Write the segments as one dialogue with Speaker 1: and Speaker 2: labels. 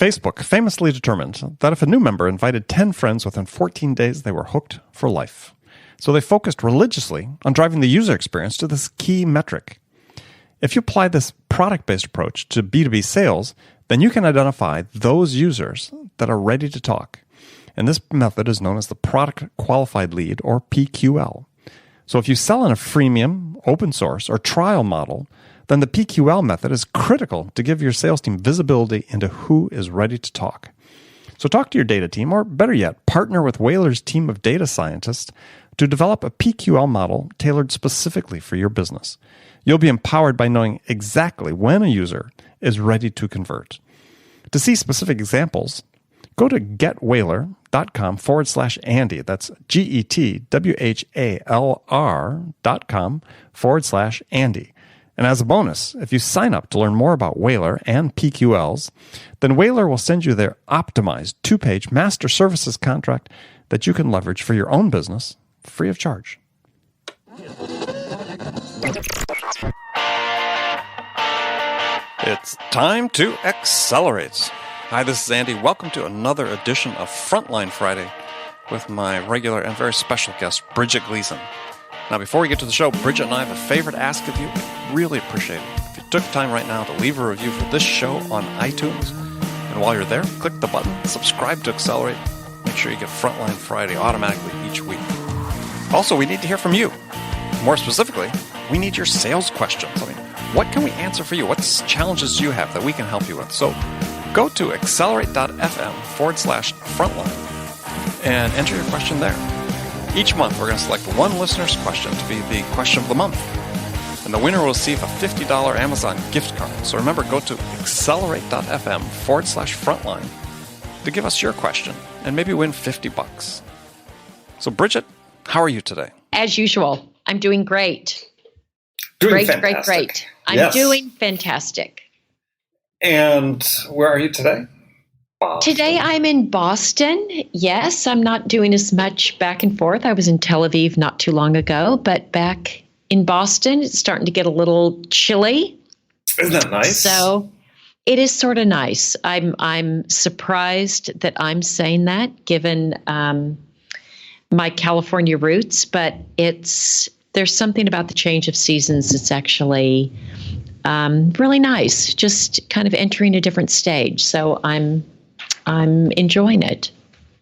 Speaker 1: Facebook famously determined that if a new member invited 10 friends within 14 days, they were hooked for life. So they focused religiously on driving the user experience to this key metric. If you apply this product-based approach to B2B sales, then you can identify those users that are ready to talk. And this method is known as the Product Qualified Lead, or PQL. So if you sell in a freemium, open source, or trial model, then the PQL method is critical to give your sales team visibility into who is ready to talk. So talk to your data team, or better yet, partner with Whaler's team of data scientists to develop a PQL model tailored specifically for your business. You'll be empowered by knowing exactly when a user is ready to convert. To see specific examples, go to getwhaler.com/Andy. That's GETWHALR.com/Andy. And as a bonus, if you sign up to learn more about Whaler and PQLs, then Whaler will send you their optimized 2-page master services contract that you can leverage for your own business free of charge. It's time to accelerate. Hi, this is Andy. Welcome to another edition of Frontline Friday with my regular and very special guest, Bridget Gleason. Now, before we get to the show, Bridget and I have a favor to ask of you. Really appreciate it if you took time right now to leave a review for this show on iTunes. And while you're there, click the button, subscribe to Accelerate. Make sure you get Frontline Friday automatically each week. Also, we need to hear from you. More specifically, we need your sales questions. I mean, what can we answer for you? What challenges do you have that we can help you with? So go to accelerate.fm/frontline and enter your question there. Each month, we're going to select one listener's question to be the question of the month. And the winner will receive a $50 Amazon gift card. So remember, go to accelerate.fm/frontline to give us your question and maybe win $50. So Bridget, how are you today?
Speaker 2: As usual, I'm doing great.
Speaker 3: Great.
Speaker 2: I'm doing fantastic.
Speaker 3: And where are you today? Boston.
Speaker 2: Today I'm in Boston. Yes, I'm not doing as much back and forth. I was in Tel Aviv not too long ago, but back in Boston, it's starting to get a little chilly.
Speaker 3: Isn't that nice?
Speaker 2: So it is sort of nice. I'm surprised that I'm saying that, given my California roots, but there's something about the change of seasons that's actually really nice. Just kind of entering a different stage. So I'm enjoying it.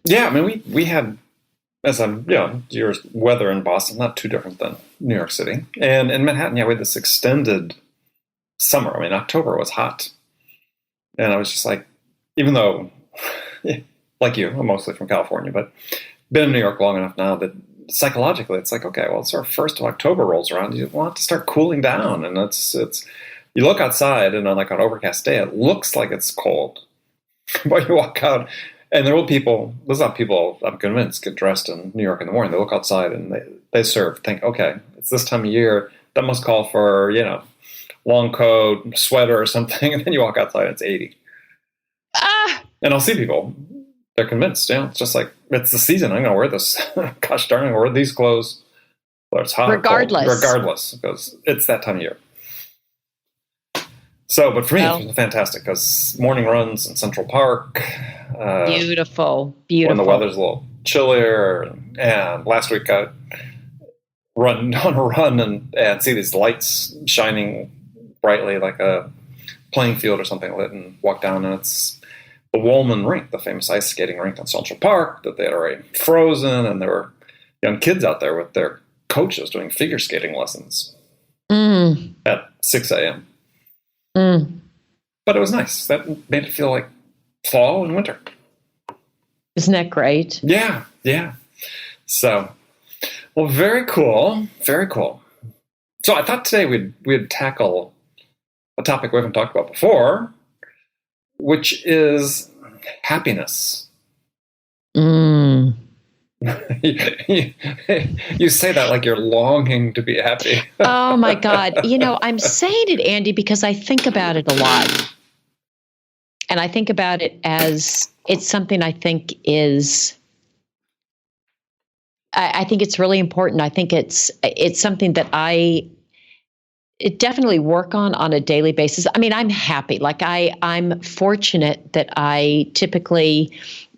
Speaker 3: Yeah, I mean, we had, as your weather in Boston, not too different than New York City. And in Manhattan, we had this extended summer. I mean, October was hot. And I was just like, even though, like you, I'm mostly from California, but been in New York long enough now that psychologically it's like, okay, well, it's our 1st of October rolls around. You want to start cooling down. And it's you look outside and on like an overcast day, it looks like it's cold. But you walk out, and there's not people, I'm convinced, get dressed in New York in the morning. They look outside and they think, okay, it's this time of year. That must call for, long coat, sweater or something. And then you walk outside and it's 80. And I'll see people, they're convinced, it's just like, it's the season. I'm going to wear this. Gosh darn, I'm going to wear these clothes. Whether it's hot
Speaker 2: regardless.
Speaker 3: or cold, regardless, because it's that time of year. So, but for me, it was fantastic because morning runs in Central Park.
Speaker 2: Beautiful.
Speaker 3: When the weather's a little chillier. And last week I run on a run and see these lights shining brightly like a playing field or something lit, and walk down, and it's the Woolman rink, the famous ice skating rink in Central Park that they had already frozen, and there were young kids out there with their coaches doing figure skating lessons at 6 a.m. But it was nice. That made it feel like fall and winter.
Speaker 2: Isn't that great?
Speaker 3: Yeah. So, well, very cool. Very cool. So I thought today we'd tackle a topic we haven't talked about before, which is happiness. You say that like you're longing to be happy.
Speaker 2: Oh my God. I'm saying it, Andy, because I think about it a lot. And I think about it as it's something I think is, I think it's really important. I think it's something that I definitely work on a daily basis. I mean, I'm happy. Like I'm fortunate that I typically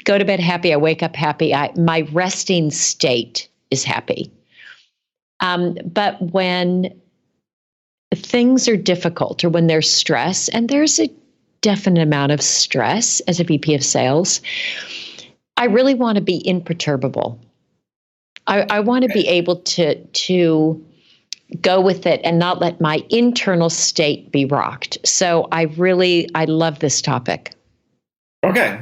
Speaker 2: go to bed happy. I wake up happy. My resting state is happy. But when things are difficult or when there's stress, and there's a definite amount of stress as a VP of sales, I really want to be imperturbable. I want to be able to go with it and not let my internal state be rocked. So I love this topic.
Speaker 3: Okay.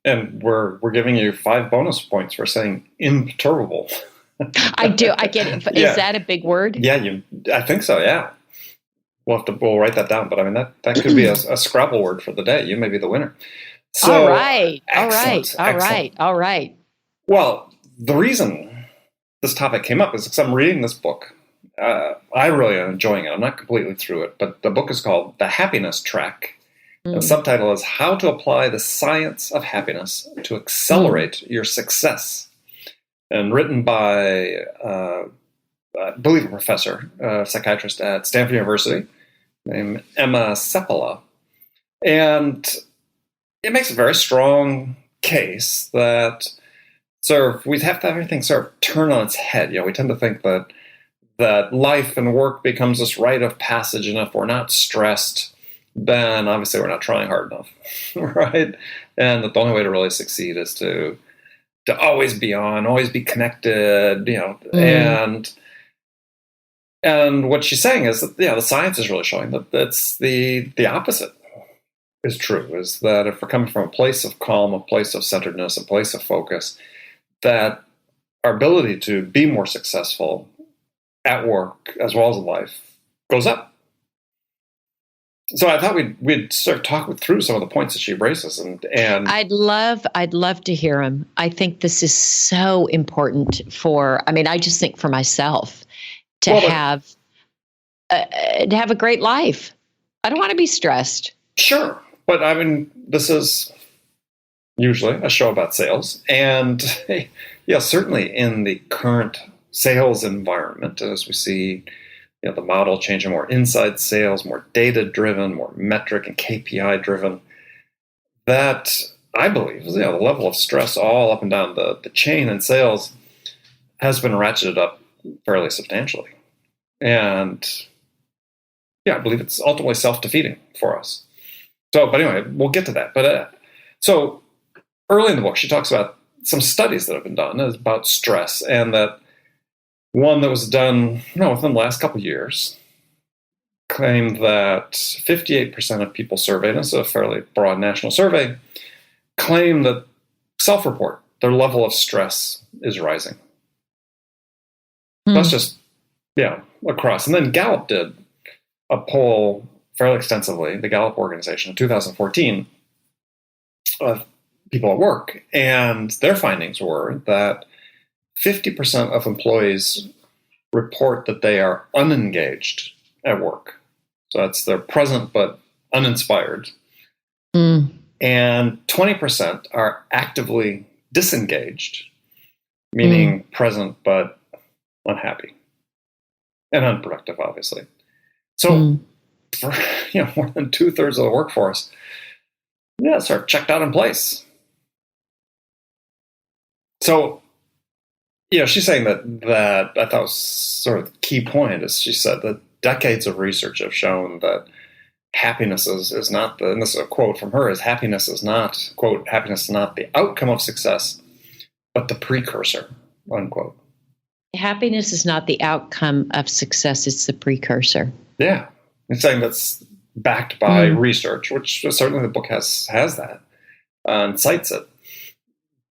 Speaker 3: And we're giving you 5 bonus points for saying imperturbable.
Speaker 2: I do. I get it. Is that a big word?
Speaker 3: Yeah, I think so, yeah. We'll write that down. But I mean, that could be a Scrabble word for the day. You may be the winner. So,
Speaker 2: all right.
Speaker 3: Excellent.
Speaker 2: All right.
Speaker 3: Well, the reason this topic came up is because I'm reading this book. I really am enjoying it. I'm not completely through it, but the book is called The Happiness Track. And the subtitle is How to Apply the Science of Happiness to Accelerate Your Success. And written by, I believe, a professor, psychiatrist at Stanford University named Emma Seppala. And it makes a very strong case that we have to have everything sort of turn on its head. We tend to think that life and work becomes this rite of passage, and if we're not stressed, then obviously we're not trying hard enough, right? And that the only way to really succeed is to always be on, always be connected, and what she's saying is that the science is really showing that that's the opposite is true. Is that if we're coming from a place of calm, a place of centeredness, a place of focus, that our ability to be more successful at work as well as in life goes up. So I thought we'd sort of talk through some of the points that she raises, and
Speaker 2: I'd love to hear them. I think this is so important I just think for myself to have a great life. I don't want to be stressed.
Speaker 3: Sure, but I mean, this is usually a show about sales, and certainly in the current sales environment, as we see the model changing more inside sales, more data-driven, more metric and KPI-driven, that I believe the level of stress all up and down the chain in sales has been ratcheted up fairly substantially. And I believe it's ultimately self-defeating for us. So, but anyway, we'll get to that. But so early in the book, she talks about some studies that have been done about stress, and that one that was done within the last couple of years claimed that 58% of people surveyed, and it's a fairly broad national survey, claim that self-report, their level of stress is rising. That's just, across. And then Gallup did a poll fairly extensively, the Gallup organization, in 2014, of people at work. And their findings were that 50% of employees report that they are unengaged at work. So that's they're present but uninspired. And 20% are actively disengaged, meaning present but unhappy and unproductive, obviously. So for more than 2/3 of the workforce, sort of checked out in place. So she's saying that I thought was sort of the key point is she said that decades of research have shown that happiness is not and this is a quote from her, is happiness is not, quote, happiness is not the outcome of success, but the precursor, unquote.
Speaker 2: Happiness is not the outcome of success, it's the precursor. Yeah.
Speaker 3: It's saying that's backed by research, which certainly the book has that and cites it.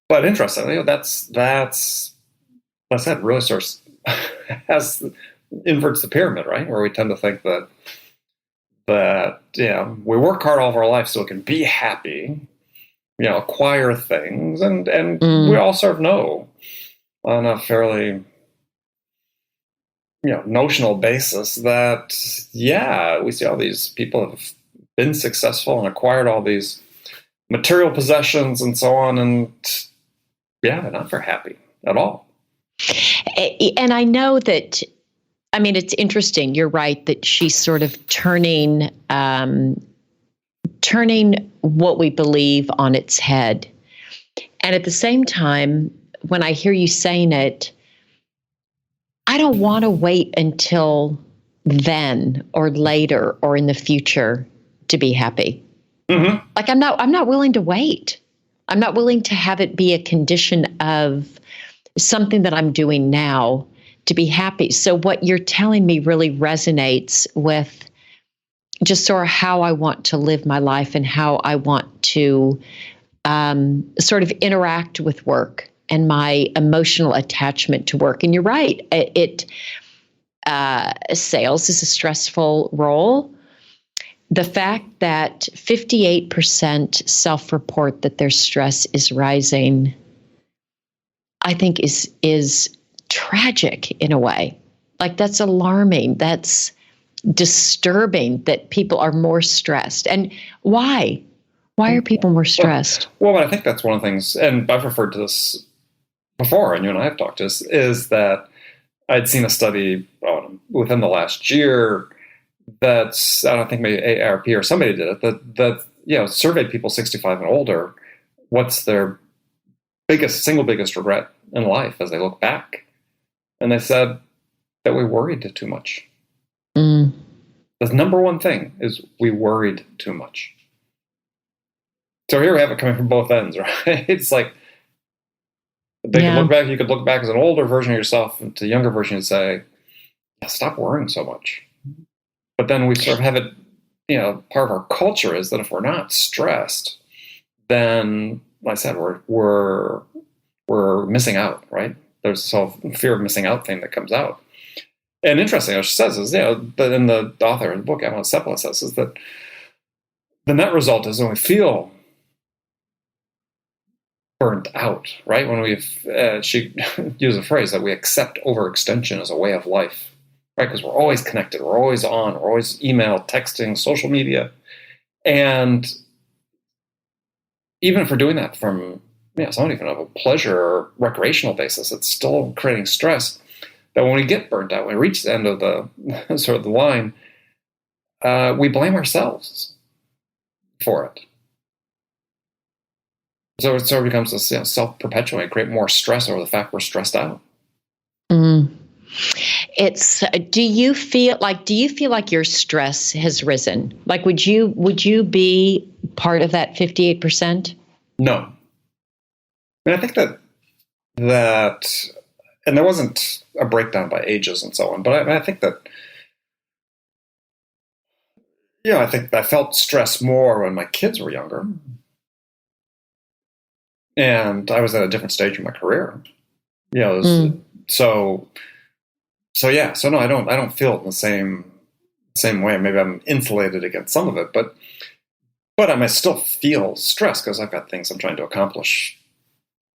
Speaker 3: But interestingly, that's really sort of inverts the pyramid, right? Where we tend to think that we work hard all of our life so we can be happy, acquire things, and we all sort of know on a fairly notional basis that we see all these people have been successful and acquired all these material possessions and so on, and they're not very happy at all.
Speaker 2: And I know that I mean, it's interesting. You're right that she's sort of turning what we believe on its head. And at the same time, when I hear you saying it, I don't want to wait until then or later or in the future to be happy.
Speaker 3: Mm-hmm.
Speaker 2: Like I'm not willing to wait. I'm not willing to have it be a condition of something that I'm doing now to be happy. So what you're telling me really resonates with just sort of how I want to live my life and how I want to sort of interact with work and my emotional attachment to work. And you're right. Sales is a stressful role. The fact that 58% self-report that their stress is rising, I think is tragic in a way. Like that's alarming. That's disturbing that people are more stressed. And why? Why are people more stressed?
Speaker 3: Well, I think that's one of the things, and I've referred to this before, and you and I have talked to this, is that I'd seen a study within the last year that's, I don't think maybe AARP or somebody did it, that surveyed people 65 and older, what's their single biggest regret in life as they look back. And they said that we worried too much.
Speaker 2: Mm.
Speaker 3: The number one thing is we worried too much. So here we have it coming from both ends, right? It's like they could look back. You could look back as an older version of yourself and to a younger version and say, stop worrying so much. But then we sort of have it, part of our culture is that if we're not stressed, then, like I said, we're missing out, right? There's this whole fear of missing out thing that comes out. And interesting, what she says is, that in the author of the book, Emma Seppala says, is that the net result is when we feel burnt out, right? When she used a phrase that we accept overextension as a way of life, right? Because we're always connected, we're always on, we're always email, texting, social media. And even if we're doing that from, somewhat even of a pleasure or recreational basis, it's still creating stress. That when we get burnt out, when we reach the end of the sort of the line, we blame ourselves for it. So it sort of becomes this self-perpetuating, create more stress over the fact we're stressed out.
Speaker 2: Mm. Do you feel like your stress has risen? Like, would you be part of that 58%?
Speaker 3: No. I mean, I think that, and there wasn't a breakdown by ages and so on, but I think that, I think I felt stress more when my kids were younger. And I was at a different stage in my career. So no, I don't feel it in the same way. Maybe I'm insulated against some of it, but I might still feel stress because I've got things I'm trying to accomplish,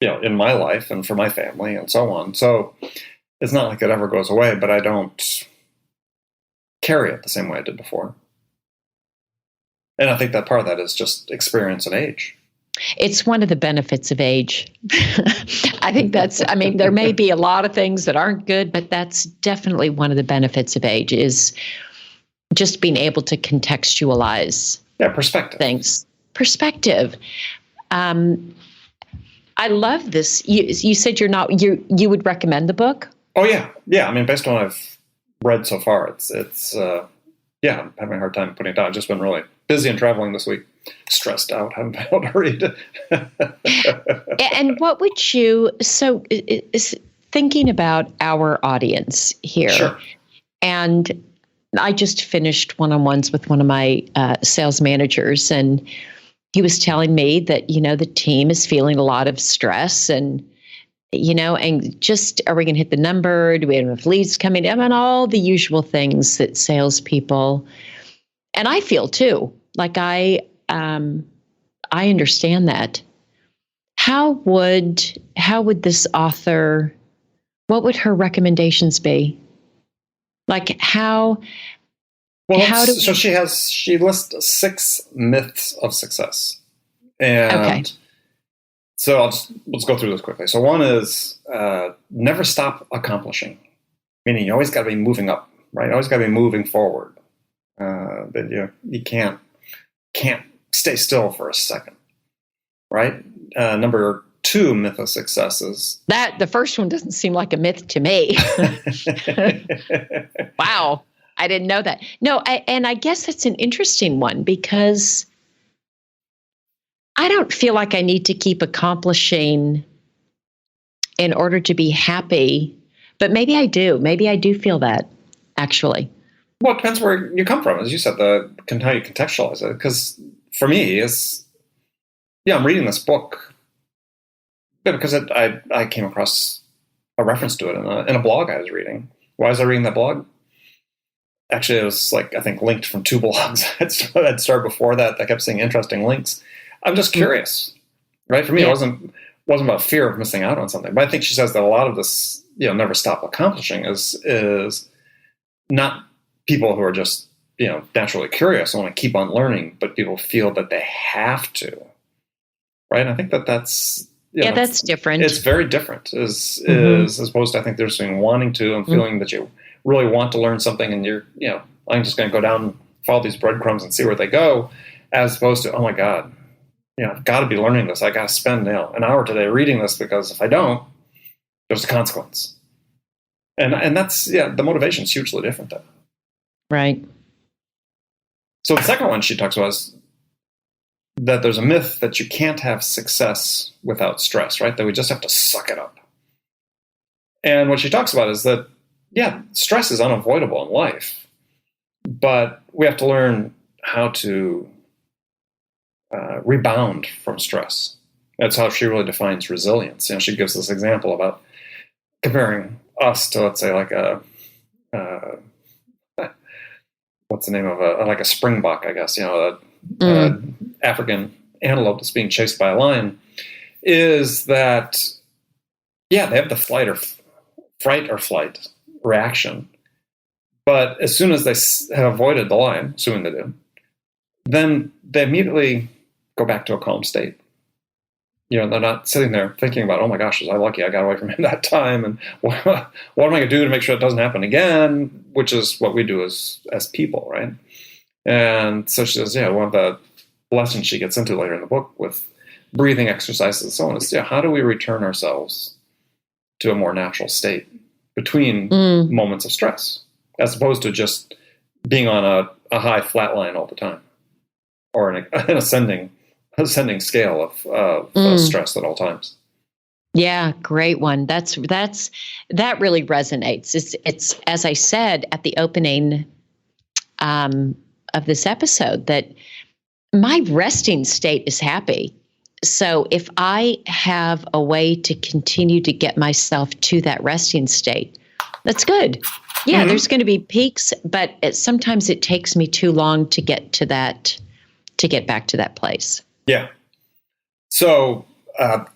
Speaker 3: in my life and for my family and so on. So it's not like it ever goes away, but I don't carry it the same way I did before. And I think that part of that is just experience and age.
Speaker 2: It's one of the benefits of age. I think there may be a lot of things that aren't good, but that's definitely one of the benefits of age is just being able to contextualize
Speaker 3: perspective.
Speaker 2: Things. Perspective. I love this. You said you would recommend the book? Oh
Speaker 3: yeah. Yeah. I mean, based on what I've read so far, it's I'm having a hard time putting it down. I've just been really busy and traveling this week. Stressed out, haven't been able to read.
Speaker 2: And what would you, thinking about our audience here,
Speaker 3: sure.
Speaker 2: And I just finished one-on-ones with one of my sales managers, and he was telling me that, the team is feeling a lot of stress and, and just, are we going to hit the number? Do we have enough leads coming in? And all the usual things that salespeople, and I feel too, like I understand that. How would this author, what would her recommendations be? Like how?
Speaker 3: Well, she lists 6 myths of success, and so let's go through this quickly. So one is never stop accomplishing. meaning you always got to be moving up, right? Always got to be moving forward. That you can't stay still for a second, right? Number 2 myth of success is
Speaker 2: that the first one doesn't seem like a myth to me. Wow. I didn't know that. No, and I guess it's an interesting one because I don't feel like I need to keep accomplishing in order to be happy, but maybe I do. Maybe I do feel that, actually.
Speaker 3: Well, it depends where you come from, as you said, how you contextualize it. Because for me, I'm reading this book because I came across a reference to it in a blog I was reading. Why was I reading that blog? Actually, it was I think linked from 2 blogs I'd started before that. I kept seeing interesting links. I'm just curious, right? For me, It wasn't about fear of missing out on something. But I think she says that a lot of this, never stop accomplishing is not people who are just, naturally curious and want to keep on learning, but people feel that they have to, right? And I think that's
Speaker 2: that's different.
Speaker 3: It's very different as opposed to, I think, there's being wanting to and feeling that you really want to learn something and you're, I'm just going to go down and follow these breadcrumbs and see where they go, as opposed to, oh my God, I've got to be learning this. I got to spend an hour today reading this because if I don't, there's a consequence. And that's, the motivation is hugely different though.
Speaker 2: Right.
Speaker 3: So the second one she talks about is that there's a myth that you can't have success without stress, right? That we just have to suck it up. And what she talks about is that, stress is unavoidable in life, but we have to learn how to rebound from stress. That's how she really defines resilience. She gives this example about comparing us to, let's say, like what's the name of like a springbok, I guess, African antelope that's being chased by a lion, is that, they have the fight or flight reaction. But as soon as they have avoided the lion, assuming they do, then they immediately go back to a calm state. They're not sitting there thinking about, oh my gosh, was I lucky I got away from him that time? And what am I going to do to make sure it doesn't happen again? Which is what we do as people, right? And so she says, one of the lessons she gets into later in the book with breathing exercises and so on is, how do we return ourselves to a more natural state between moments of stress, as opposed to just being on a high flat line all the time, or an ascending scale of stress at all times.
Speaker 2: Yeah, great one. That really resonates. It's as I said at the opening of this episode, that my resting state is happy. So if I have a way to continue to get myself to that resting state, that's good. Yeah, there's going to be peaks, but sometimes it takes me too long to get to that, to get back to that place.
Speaker 3: Yeah. So that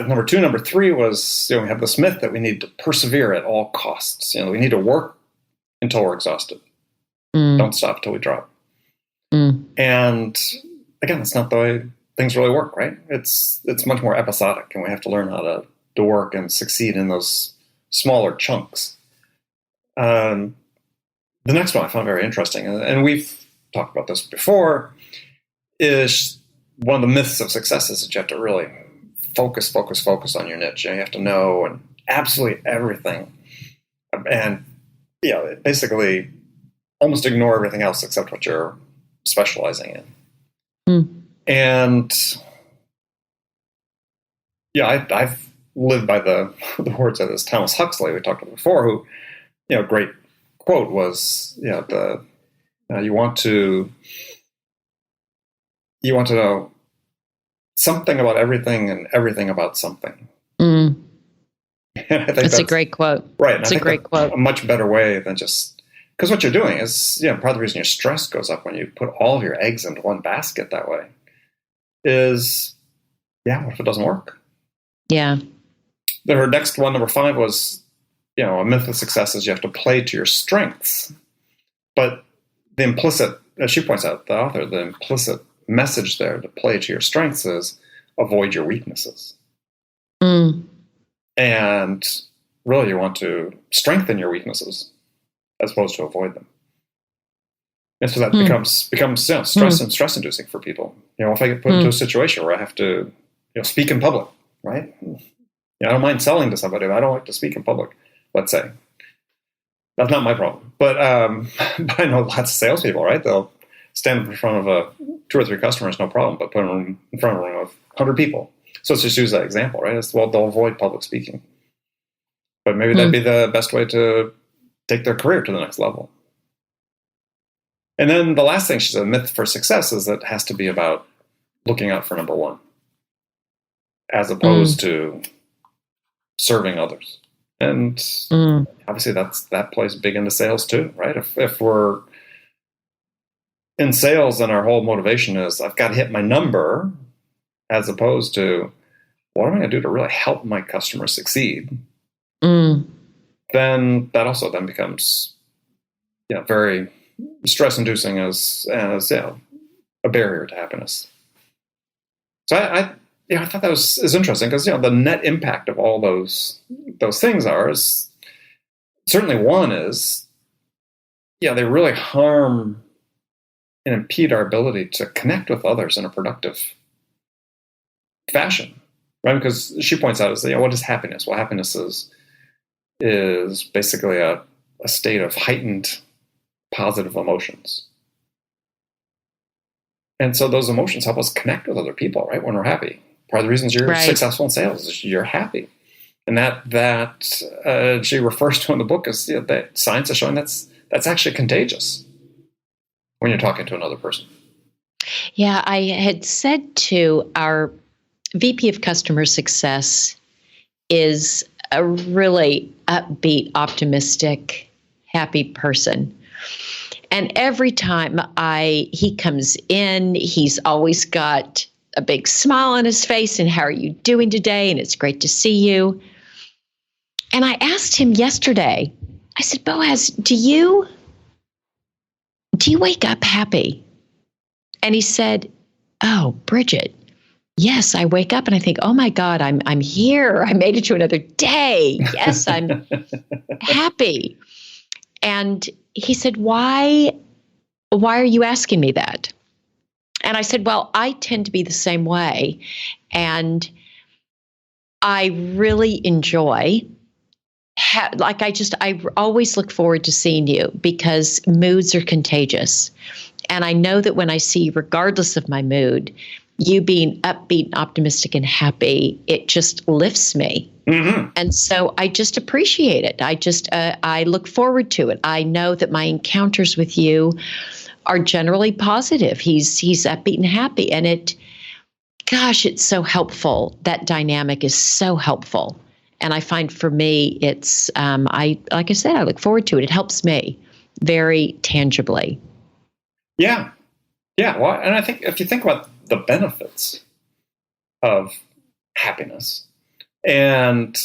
Speaker 3: number 2. Number 3 was, we have this myth that we need to persevere at all costs. We need to work until we're exhausted. Don't stop until we drop. And again, that's not the way things really work, right? It's much more episodic, and we have to learn how to work and succeed in those smaller chunks. The next one I found very interesting, and we've talked about this before, is one of the myths of success is that you have to really focus on your niche. You have to know and absolutely everything, and basically almost ignore everything else except what you're specializing in. And I've lived by the words of this Thomas Huxley we talked about before, who, great quote was, you want to know something about everything and everyththing about something.
Speaker 2: And I think that's a great quote.
Speaker 3: Right.
Speaker 2: It's a great quote.
Speaker 3: A much better way than just, because what you're doing is, part of the reason your stress goes up when you put all of your eggs into one basket that way is, what if it doesn't work?
Speaker 2: Yeah.
Speaker 3: Her next one, number 5, was, a myth of success is you have to play to your strengths. But the implicit, as she points out, the author, the implicit message there to play to your strengths is avoid your weaknesses. And really you want to strengthen your weaknesses. as opposed to avoid them. And so that becomes stress inducing for people. If I get put into a situation where I have to speak in public, right? I don't mind selling to somebody, but I don't like to speak in public, let's say. That's not my problem. But I know lots of salespeople, right? They'll stand in front of 2 or 3 customers, no problem, but put them in front of a room of 100 people. So let's just use that example, right? They'll avoid public speaking. But maybe that'd be the best way to take their career to the next level. And then the last thing she said, myth for success, is that it has to be about looking out for number one, as opposed to serving others. And obviously that plays big into sales too, right? If we're in sales and our whole motivation is I've got to hit my number, as opposed to what am I going to do to really help my customer succeed, then that also then becomes very stress-inducing as a barrier to happiness. So I thought that is interesting because the net impact of all those things is certainly one is they really harm and impede our ability to connect with others in a productive fashion, right? Because she points out what is happiness? Well, happiness is basically a state of heightened positive emotions. And so those emotions help us connect with other people, right? When we're happy. Part of the reasons you're successful in sales is you're happy. And that she refers to in the book as that science is showing that's actually contagious when you're talking to another person.
Speaker 2: Yeah, I had said to our VP of Customer Success is a really upbeat, optimistic, happy person. And every time he comes in, he's always got a big smile on his face and how are you doing today? And it's great to see you. And I asked him yesterday, I said, Boaz, do you wake up happy? And he said, oh, Bridget, yes, I wake up and I think, oh my God, I'm here. I made it to another day. Yes, I'm happy. And he said, why are you asking me that? And I said, well, I tend to be the same way. And I really enjoy, I always look forward to seeing you because moods are contagious. And I know that when I see you, regardless of my mood, you being upbeat, optimistic, and happy, it just lifts me. Mm-hmm. And so I just appreciate it. I look forward to it. I know that my encounters with you are generally positive. He's upbeat and happy. And it's so helpful. That dynamic is so helpful. And I find for me, it's, like I said, I look forward to it. It helps me very tangibly.
Speaker 3: Yeah. Yeah. Well, and I think if you think about the benefits of happiness, and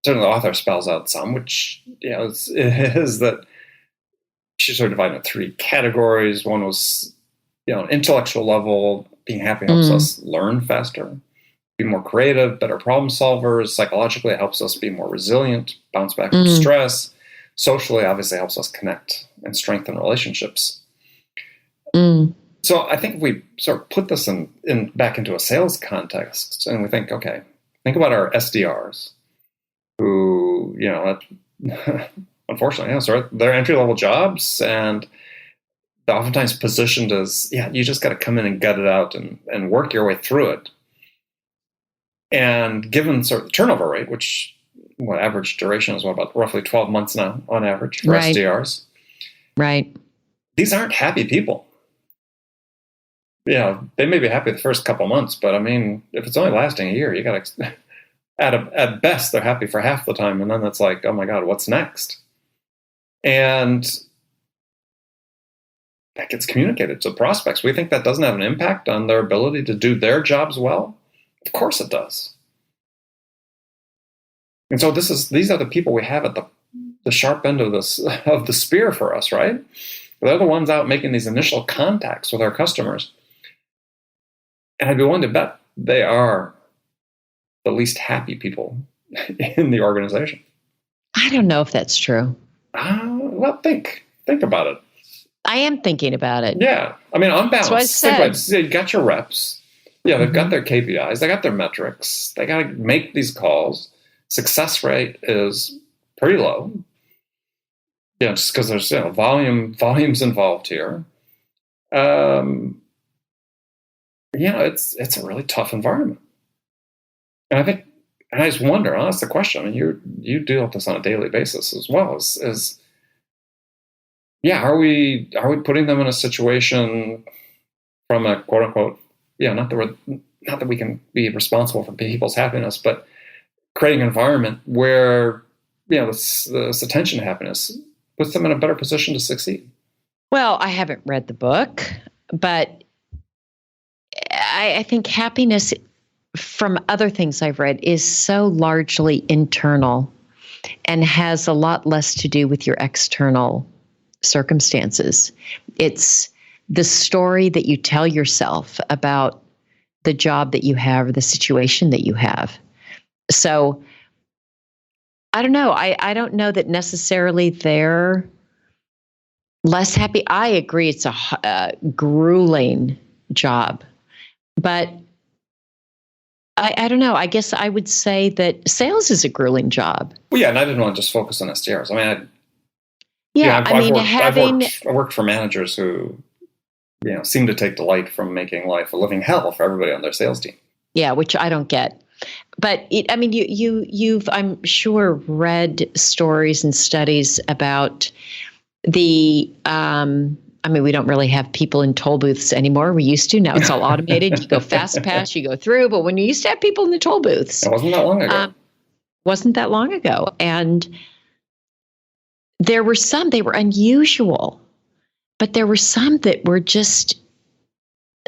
Speaker 3: certainly the author spells out some, which is that she sort of divided into 3 categories. One was, an intellectual level. Being happy helps us learn faster, be more creative, better problem solvers. Psychologically, it helps us be more resilient, bounce back from stress. Socially, obviously, helps us connect and strengthen relationships. So I think we sort of put this in back into a sales context, and we think, okay, think about our SDRs, who unfortunately, they're entry-level jobs, and they're oftentimes positioned as, you just got to come in and gut it out and work your way through it. And given sort of the turnover rate, which average duration is about roughly 12 months now on average for SDRs. Right. These aren't happy people. They may be happy the first couple months, but I mean, if it's only lasting a year, you got to, at best, they're happy for half the time. And then it's like, oh my God, what's next? And that gets communicated to prospects. We think that doesn't have an impact on their ability to do their jobs well. Of course it does. And so these are the people we have at the sharp end of the spear for us, right? They're the ones out making these initial contacts with our customers. And I'd be willing to bet they are the least happy people in the organization.
Speaker 2: I don't know if that's true.
Speaker 3: Well, well, think about it.
Speaker 2: I am thinking about it.
Speaker 3: Yeah. I mean, on balance,
Speaker 2: So I said,
Speaker 3: you got your reps. Yeah, they've got their KPIs. They got their metrics. They got to make these calls. Success rate is pretty low. Yeah, just because there's volumes involved here. It's a really tough environment. And I just wonder, I'll ask the question. I mean, you deal with this on a daily basis as well. Are we putting them in a situation from a quote unquote, not that we can be responsible for people's happiness, but creating an environment where this attention to happiness puts them in a better position to succeed.
Speaker 2: Well, I haven't read the book, but I think happiness, from other things I've read, is so largely internal and has a lot less to do with your external circumstances. It's the story that you tell yourself about the job that you have or the situation that you have. So I don't know. I don't know that necessarily they're less happy. I agree it's a grueling job, but I don't know. I guess I would say that sales is a grueling job.
Speaker 3: Well, yeah, and I didn't want to just focus on SDRs. I mean, I've worked for managers who, seem to take delight from making life a living hell for everybody on their sales team.
Speaker 2: Yeah, which I don't get. But you've I'm sure read stories and studies about the. We don't really have people in toll booths anymore. We used to. Now it's all automated. You go fast pass, you go through. But when you used to have people in the toll booths,
Speaker 3: it wasn't that long ago.
Speaker 2: And there were some, they were unusual, but there were some that were just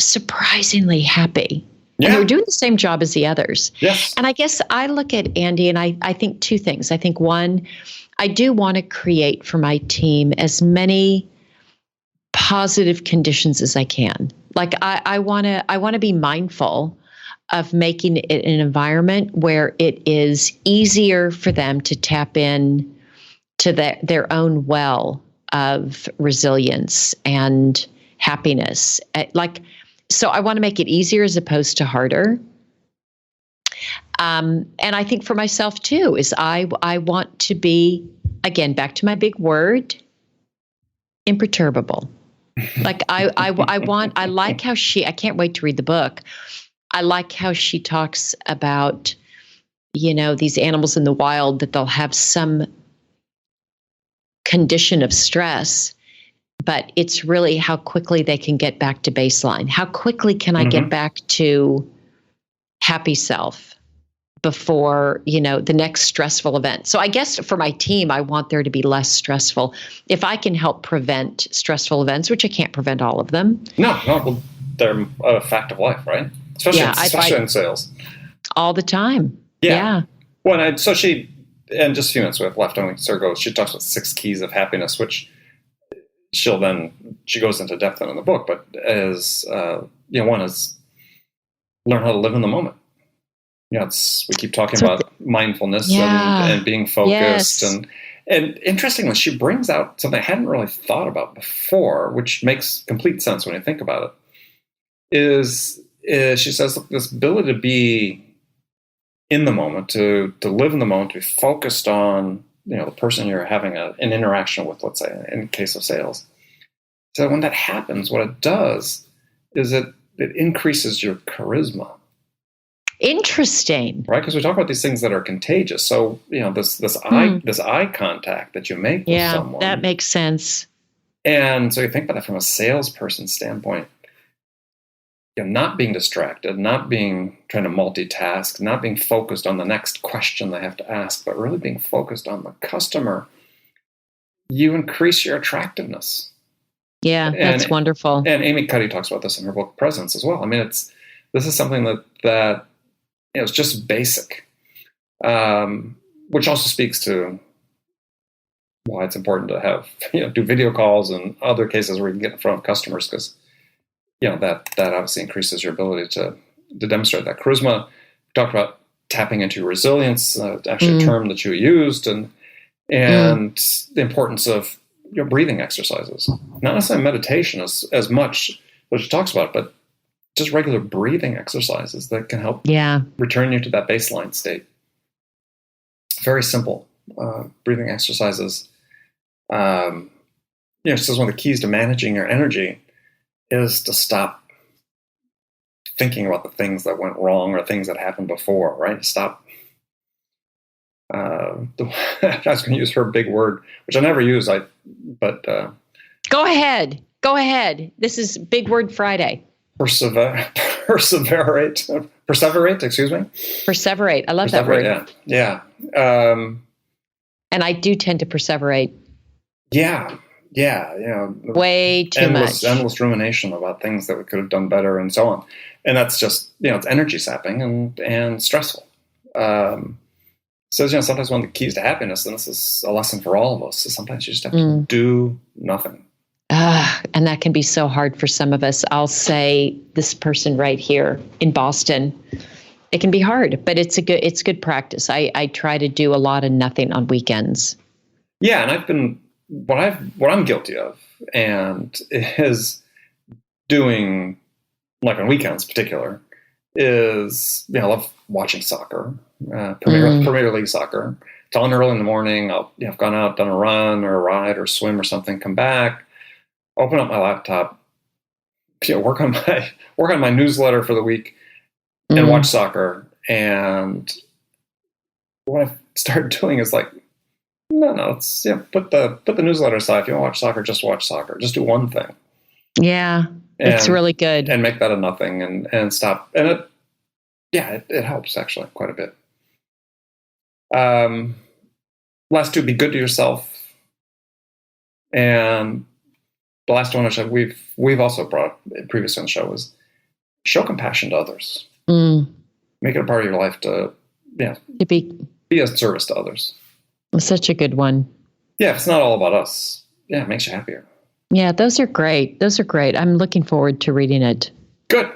Speaker 2: surprisingly happy. Yeah. And they were doing the same job as the others.
Speaker 3: Yes.
Speaker 2: And I guess I look at Andy and I think two things. I think one, I do want to create for my team as many positive conditions as I can. Like I want to be mindful of making it an environment where it is easier for them to tap in to their own well of resilience and happiness. So I want to make it easier as opposed to harder. And I think for myself too, is I want to be, again, back to my big word, imperturbable. Like I like how I can't wait to read the book. I like how she talks about, these animals in the wild, that they'll have some condition of stress, but it's really how quickly they can get back to baseline. How quickly can I get back to happy self before, the next stressful event? So I guess for my team, I want there to be less stressful. If I can help prevent stressful events, which I can't prevent all of them.
Speaker 3: No, well, they're a fact of life, right? Especially in sales.
Speaker 2: All the time. Yeah.
Speaker 3: Well, and just a few minutes we have left, she talks about 6 keys of happiness, which she goes into depth in the book, but as one is learn how to live in the moment. We keep talking about mindfulness and being focused. Yes. And interestingly, she brings out something I hadn't really thought about before, which makes complete sense when you think about it, is she says, look, this ability to be in the moment, to live in the moment, to be focused on, the person you're having an interaction with, let's say, in the case of sales. So when that happens, what it does is it increases your charisma.
Speaker 2: Interesting.
Speaker 3: Right? Because we talk about these things that are contagious. So, this eye contact that you make with someone.
Speaker 2: Yeah, that makes sense.
Speaker 3: And so you think about that from a salesperson standpoint. Not being distracted, not trying to multitask, not being focused on the next question they have to ask, but really being focused on the customer, you increase your attractiveness.
Speaker 2: Yeah, that's wonderful.
Speaker 3: And Amy Cuddy talks about this in her book Presence as well. I mean, this is something that it's just basic, which also speaks to why it's important to have do video calls and other cases where you can get in front of customers, because that obviously increases your ability to demonstrate that charisma. We talked about tapping into resilience, actually a term that you used, and the importance of breathing exercises. Not necessarily meditation as much, which she talks about, but just regular breathing exercises that can help return you to that baseline state. Very simple breathing exercises. She says one of the keys to managing your energy is to stop thinking about the things that went wrong or things that happened before, right? Stop. I was going to use her big word, which I never use. But
Speaker 2: go ahead. This is Big Word Friday.
Speaker 3: Perseverate. Excuse me.
Speaker 2: Perseverate. I love that word.
Speaker 3: Yeah.
Speaker 2: And I do tend to perseverate.
Speaker 3: Yeah.
Speaker 2: Way too much.
Speaker 3: Endless rumination about things that we could have done better and so on. And that's just, it's energy sapping and stressful. So, sometimes one of the keys to happiness, and this is a lesson for all of us, is sometimes you just have to do nothing.
Speaker 2: And that can be so hard for some of us. I'll say this person right here in Boston, it can be hard, but it's good practice. I try to do a lot of nothing on weekends.
Speaker 3: Yeah, and what I'm guilty of, and is doing, like on weekends in particular, is, I love watching soccer, Premier League soccer. It's on early in the morning. I've gone out, done a run or a ride or swim or something, come back, open up my laptop, work on my newsletter for the week, and watch soccer. And what I've started doing is like, no, let's put the newsletter aside. If you want to watch soccer, just watch soccer. Just do one thing.
Speaker 2: Yeah, it's really good.
Speaker 3: And make that a nothing and stop. And it helps actually quite a bit. Last two, be good to yourself. And the last one, which we've also brought up previously on the show, is show compassion to others. Make it a part of your life to be of service to others.
Speaker 2: Such a good one.
Speaker 3: Yeah, if it's not all about us, it makes you happier.
Speaker 2: Yeah, those are great. I'm looking forward to reading it.
Speaker 3: Good.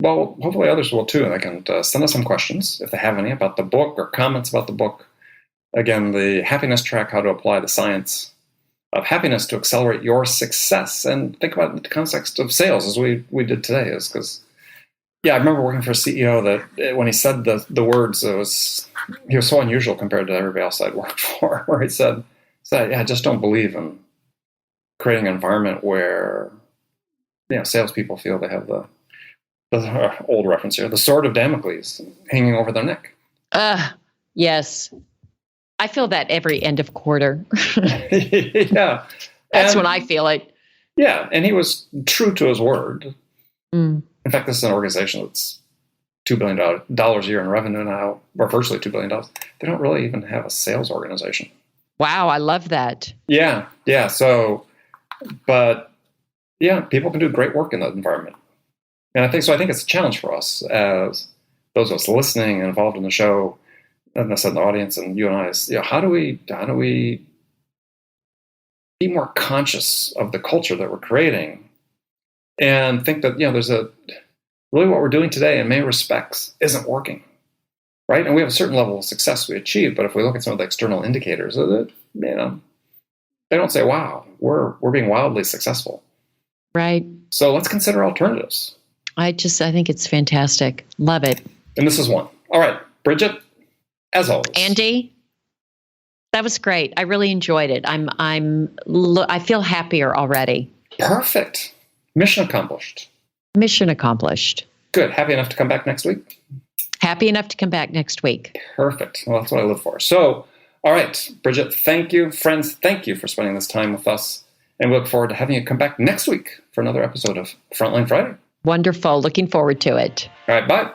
Speaker 3: Well, hopefully others will too, and they can send us some questions if they have any about the book or comments about the book. Again, the happiness track, how to apply the science of happiness to accelerate your success. And think about it in the context of sales, as we did today, is because, I remember working for a CEO that when he said the words, he was so unusual compared to everybody else I'd worked for, where he said, I just don't believe in creating an environment where, salespeople feel they have the old reference here, the sword of Damocles hanging over their neck.
Speaker 2: Yes. I feel that every end of quarter.
Speaker 3: Yeah.
Speaker 2: That's when I feel it.
Speaker 3: Yeah. And he was true to his word. In fact, this is an organization that's $2 billion a year in revenue now, or virtually $2 billion. They don't really even have a sales organization.
Speaker 2: Wow. I love that.
Speaker 3: Yeah. So, but people can do great work in that environment. And I think it's a challenge for us as those of us listening and involved in the show, and I said in the audience, and you and I, is how do we be more conscious of the culture that we're creating, and think that there's really what we're doing today in many respects isn't working, right? And we have a certain level of success we achieve, but if we look at some of the external indicators, they don't say, "Wow, we're being wildly successful."
Speaker 2: Right.
Speaker 3: So let's consider alternatives.
Speaker 2: I think it's fantastic. Love it.
Speaker 3: And this is one. All right, Bridget, as always.
Speaker 2: Andy, that was great. I really enjoyed it. I feel happier already.
Speaker 3: Perfect. Mission accomplished.
Speaker 2: Mission accomplished.
Speaker 3: Good. Happy enough to come back next week?
Speaker 2: Happy enough to come back next week.
Speaker 3: Perfect. Well, that's what I live for. So, all right, Bridget, thank you. Friends, thank you for spending this time with us. And we look forward to having you come back next week for another episode of Frontline Friday.
Speaker 2: Wonderful. Looking forward to it.
Speaker 3: All right, bye.